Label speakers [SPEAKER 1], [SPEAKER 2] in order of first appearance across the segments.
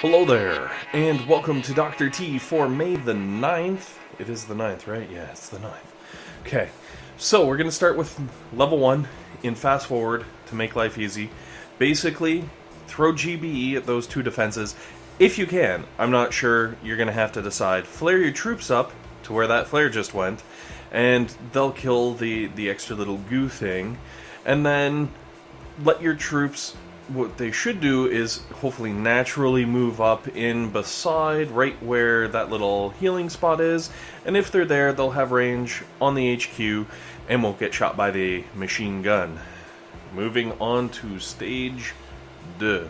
[SPEAKER 1] Hello there, and welcome to Dr. T for May the 9th. It is the 9th, right? Yeah, it's the 9th. Okay, so we're going to start with level 1 in Fast Forward to make life easy. Basically, throw GBE at those two defenses if you can. I'm not sure, you're going to have to decide. Flare your troops up to where that flare just went, and they'll kill the extra little goo thing, and then let your troops... What they should do is hopefully naturally move up in beside right where that little healing spot is, and if they're there, they'll have range on the HQ and won't get shot by the machine gun. Moving on to stage 2.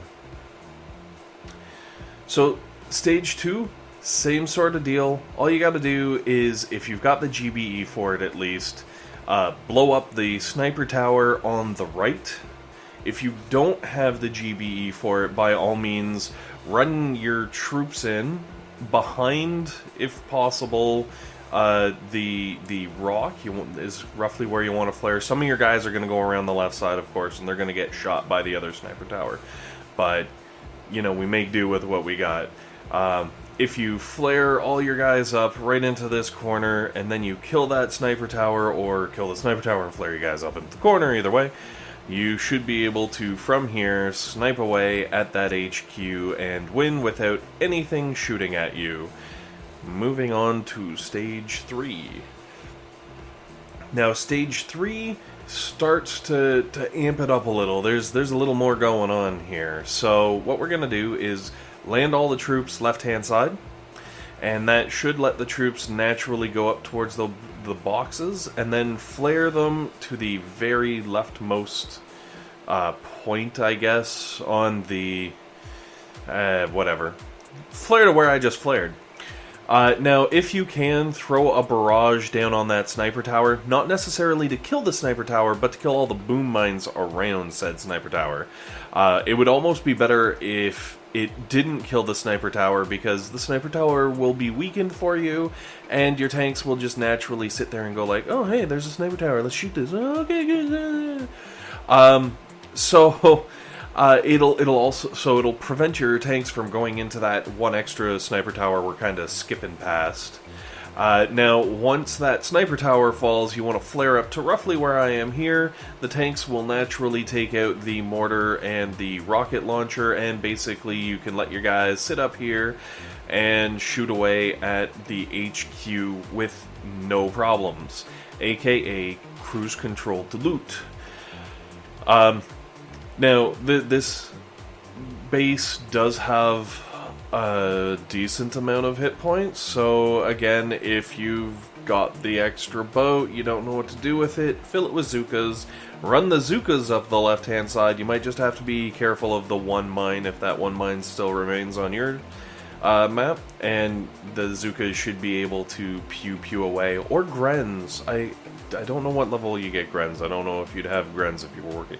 [SPEAKER 1] So stage 2, same sort of deal. All you gotta do is, if you've got the GBE for it at least, blow up the sniper tower on the right. If you don't have the GBE for it, by all means, run your troops in behind, if possible, the rock is roughly where you want to flare. Some of your guys are going to go around the left side, of course, and they're going to get shot by the other sniper tower. But, you know, we make do with what we got. If you flare all your guys up right into this corner, and then you kill that sniper tower, or kill the sniper tower and flare you guys up into the corner, either way, you should be able to, from here, snipe away at that HQ and win without anything shooting at you. Moving on to stage 3. Now, stage 3 starts to amp it up a little. There's a little more going on here. So what we're going to do is land all the troops left-hand side, and that should let the troops naturally go up towards the boxes, and then flare them to the very leftmost point, I guess, on the whatever. Flare to where I just flared. Now, if you can, throw a barrage down on that sniper tower, not necessarily to kill the sniper tower, but to kill all the boom mines around said sniper tower. It would almost be better if it didn't kill the sniper tower, because the sniper tower will be weakened for you, and your tanks will just naturally sit there and go like, oh hey, there's a sniper tower, let's shoot this. Okay, good. It'll prevent your tanks from going into that one extra sniper tower we're kind of skipping past. Now, once that sniper tower falls, you want to flare up to roughly where I am here. The tanks will naturally take out the mortar and the rocket launcher, and basically you can let your guys sit up here and shoot away at the HQ with no problems, aka cruise control to loot. Now, this base does have a decent amount of hit points, so again, if you've got the extra boat, you don't know what to do with it, fill it with Zookas, run the Zookas up the left hand side. You might just have to be careful of the one mine if that one mine still remains on your map, and the Zookas should be able to pew away, or Grens. I don't know what level you get Grens. I don't know if you'd have Grens if you were working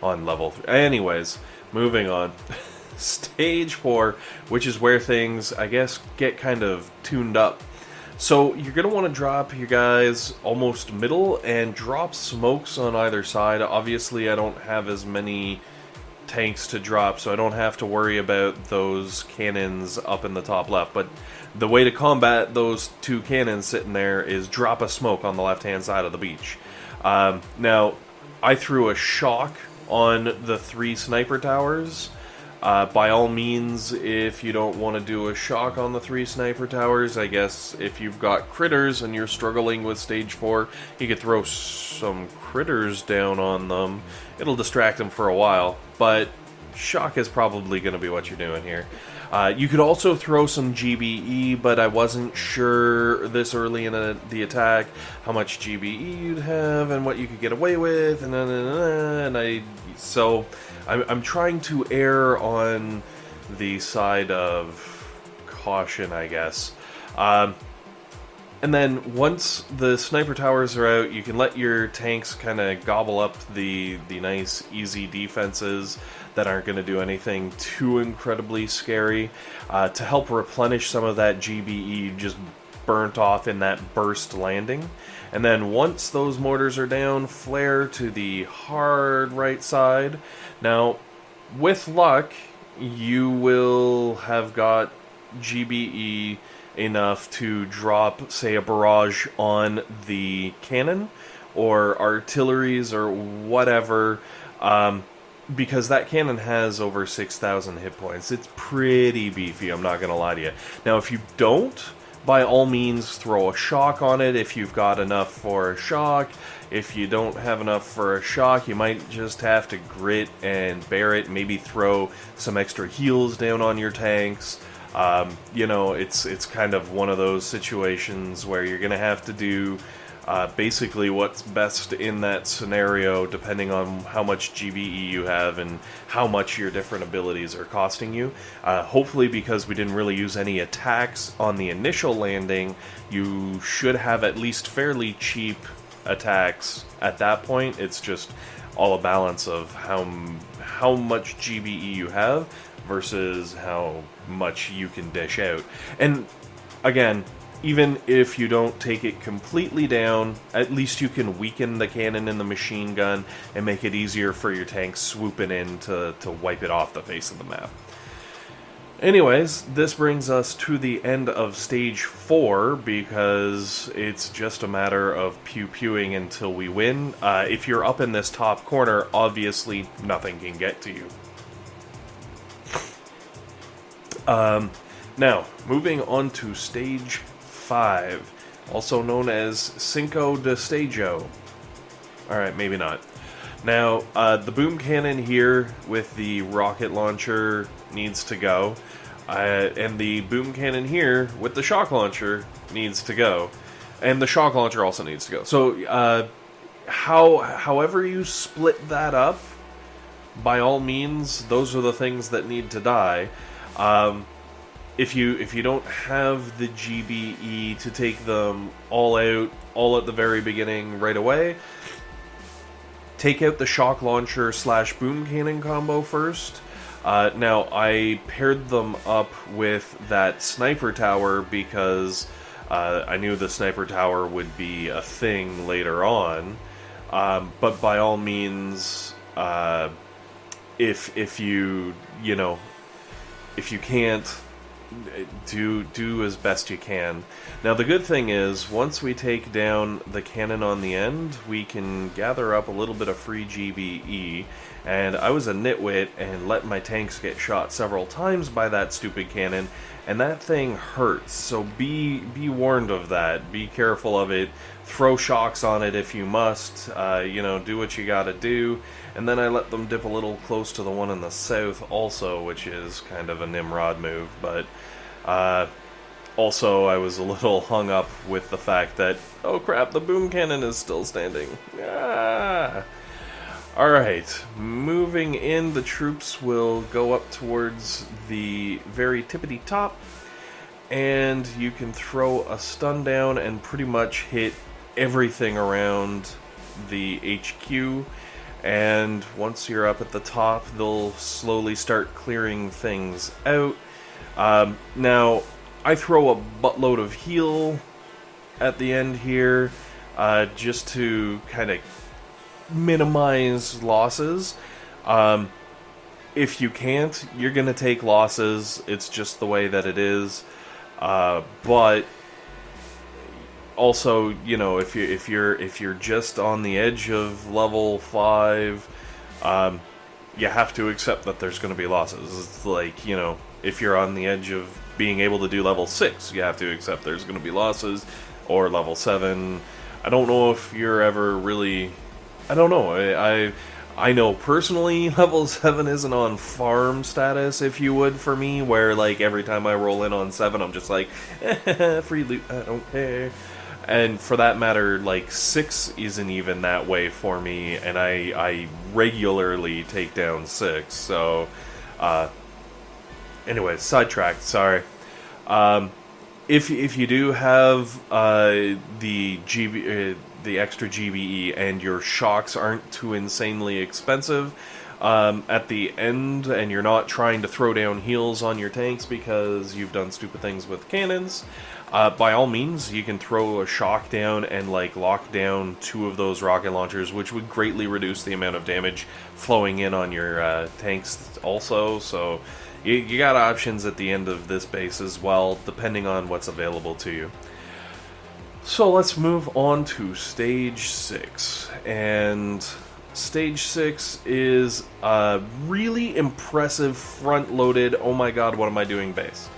[SPEAKER 1] on level 3. Anyways, moving on. Stage 4, which is where things, I guess, get kind of tuned up. So you're going to want to drop your guys almost middle and drop smokes on either side. Obviously, I don't have as many tanks to drop, so I don't have to worry about those cannons up in the top left. But the way to combat those two cannons sitting there is drop a smoke on the left-hand side of the beach. Now, I threw a shock on the 3 sniper towers. By all means, if you don't want to do a shock on the 3 sniper towers, I guess if you've got critters and you're struggling with stage 4, you could throw some critters down on them. It'll distract them for a while, but shock is probably going to be what you're doing here. You could also throw some GBE, but I wasn't sure this early in the attack how much GBE you'd have and what you could get away with, so I'm trying to err on the side of caution, I guess. And then once the sniper towers are out, you can let your tanks kind of gobble up the nice, easy defenses that aren't going to do anything too incredibly scary. To help replenish some of that GBE just burnt off in that burst landing. And then once those mortars are down, flare to the hard right side. Now, with luck, you will have got GBE enough to drop, say, a barrage on the cannon or artilleries or whatever, because that cannon has over 6,000 hit points. It's pretty beefy, I'm not going to lie to you. Now, if you don't, by all means, throw a shock on it if you've got enough for a shock. If you don't have enough for a shock, you might just have to grit and bear it, maybe throw some extra heals down on your tanks. You know, it's kind of one of those situations where you're going to have to do basically what's best in that scenario, depending on how much GBE you have and how much your different abilities are costing you. Hopefully, because we didn't really use any attacks on the initial landing, you should have at least fairly cheap attacks at that point. It's just all a balance of how much GBE you have versus how much you can dish out. And again, even if you don't take it completely down, at least you can weaken the cannon and the machine gun and make it easier for your tanks swooping in to wipe it off the face of the map. Anyways, this brings us to the end of Stage 4, because it's just a matter of pew-pewing until we win. If you're up in this top corner, obviously nothing can get to you. Now, moving on to Stage 5, also known as Cinco de Stajo. Alright, maybe not. Now, the boom cannon here with the rocket launcher needs to go, and the boom cannon here with the shock launcher needs to go, and the shock launcher also needs to go. So, however you split that up, by all means, those are the things that need to die. If you don't have the GBE to take them all out, all at the very beginning right away, take out the shock launcher / boom cannon combo first. Now, I paired them up with that sniper tower because I knew the sniper tower would be a thing later on. But by all means, if you can't, do as best you can. Now, the good thing is, once we take down the cannon on the end, we can gather up a little bit of free GBE, and I was a nitwit and let my tanks get shot several times by that stupid cannon, and that thing hurts, so be warned of that. Be careful of it. Throw shocks on it if you must, do what you gotta do. And then I let them dip a little close to the one in the south also, which is kind of a Nimrod move, but also I was a little hung up with the fact that, oh crap, the boom cannon is still standing. Ah. Alright, moving in, the troops will go up towards the very tippity top, and you can throw a stun down and pretty much hit everything around the HQ. And once you're up at the top, they'll slowly start clearing things out. Now, I throw a buttload of heal at the end here, just to kind of minimize losses. If you can't, you're going to take losses. It's just the way that it is. But also, if you're just on the edge of level 5, you have to accept that there's going to be losses. It's like, if you're on the edge of being able to do level 6, you have to accept there's going to be losses, or level 7. I don't know if you're ever really... I don't know. I know personally level 7 isn't on farm status, if you would, for me, where, like, every time I roll in on 7, I'm just like, free loot, I don't care. And for that matter, like, 6 isn't even that way for me, and I regularly take down 6, so, anyway, sidetracked, sorry. If you do have, the extra GBE and your shocks aren't too insanely expensive, at the end, and you're not trying to throw down heals on your tanks because you've done stupid things with cannons, by all means, you can throw a shock down and, like, lock down 2 of those rocket launchers, which would greatly reduce the amount of damage flowing in on your tanks also. So, You got options at the end of this base as well, depending on what's available to you. So let's move on to Stage 6, and Stage 6 is a really impressive front-loaded, oh my god, what am I doing base.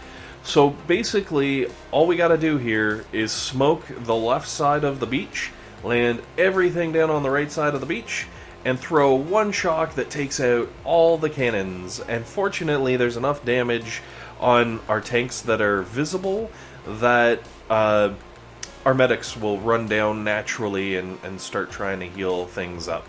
[SPEAKER 1] So basically, all we gotta do here is smoke the left side of the beach, land everything down on the right side of the beach, and throw one shock that takes out all the cannons. And fortunately, there's enough damage on our tanks that are visible that our medics will run down naturally and start trying to heal things up.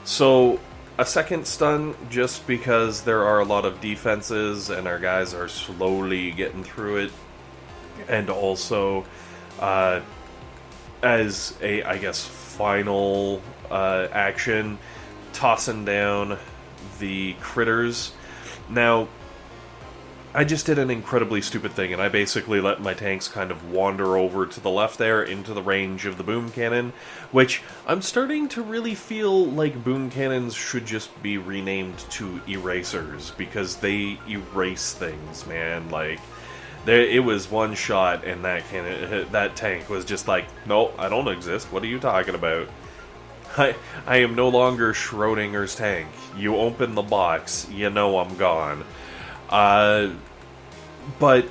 [SPEAKER 1] So, a second stun, just because there are a lot of defenses and our guys are slowly getting through it. And also, as a, I guess, final action, tossing down the critters. Now, I just did an incredibly stupid thing, and I basically let my tanks kind of wander over to the left there into the range of the boom cannon, which I'm starting to really feel like boom cannons should just be renamed to erasers, because they erase things, man. Like, it was one shot, and that tank was just like, no, I don't exist. What are you talking about? I am no longer Schrodinger's tank. You open the box, you know I'm gone. But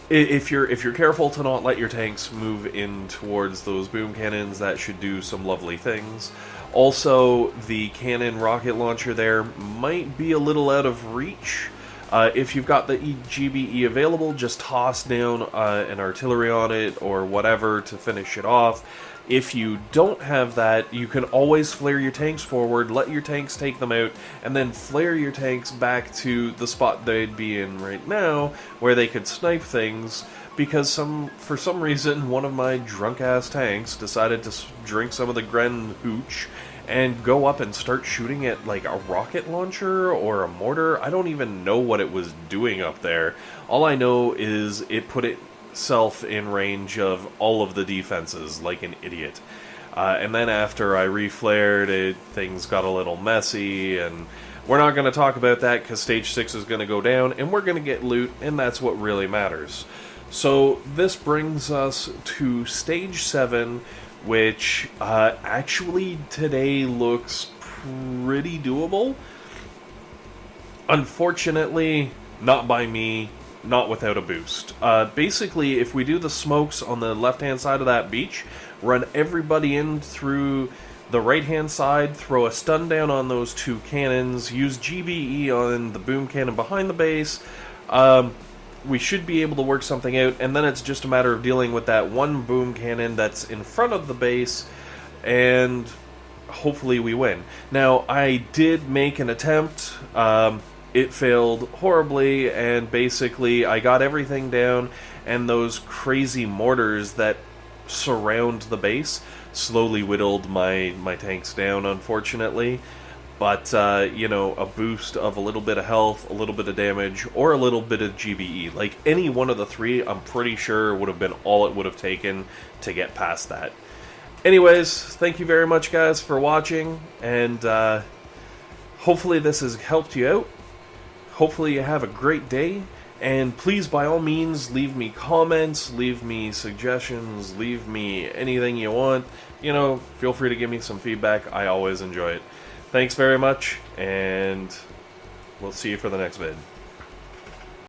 [SPEAKER 1] if you're careful to not let your tanks move in towards those boom cannons, that should do some lovely things. Also, the cannon rocket launcher there might be a little out of reach. If you've got the GBE available, just toss down an artillery on it or whatever to finish it off. If you don't have that, you can always flare your tanks forward, let your tanks take them out, and then flare your tanks back to the spot they'd be in right now, where they could snipe things, because for some reason, one of my drunk-ass tanks decided to drink some of the Grens hooch and go up and start shooting at, like, a rocket launcher or a mortar. I don't even know what it was doing up there. All I know is it put itself in range of all of the defenses, like an idiot. And then after I reflared it, things got a little messy, and we're not going to talk about that because Stage 6 is going to go down, and we're going to get loot, and that's what really matters. So this brings us to Stage 7, which actually today looks pretty doable. Unfortunately, not by me, not without a boost. Basically, if we do the smokes on the left-hand side of that beach, run everybody in through the right-hand side, throw a stun down on those two cannons, use GBE on the boom cannon behind the base, we should be able to work something out, and then it's just a matter of dealing with that one boom cannon that's in front of the base, and hopefully we win. Now, I did make an attempt. It failed horribly, and basically I got everything down, and those crazy mortars that surround the base slowly whittled my tanks down, unfortunately. But, you know, a boost of a little bit of health, a little bit of damage, or a little bit of GBE. Like, any one of the three, I'm pretty sure would have been all it would have taken to get past that. Anyways, thank you very much, guys, for watching, and hopefully this has helped you out. Hopefully you have a great day, and please, by all means, leave me comments, leave me suggestions, leave me anything you want. You know, feel free to give me some feedback. I always enjoy it. Thanks very much, and we'll see you for the next vid.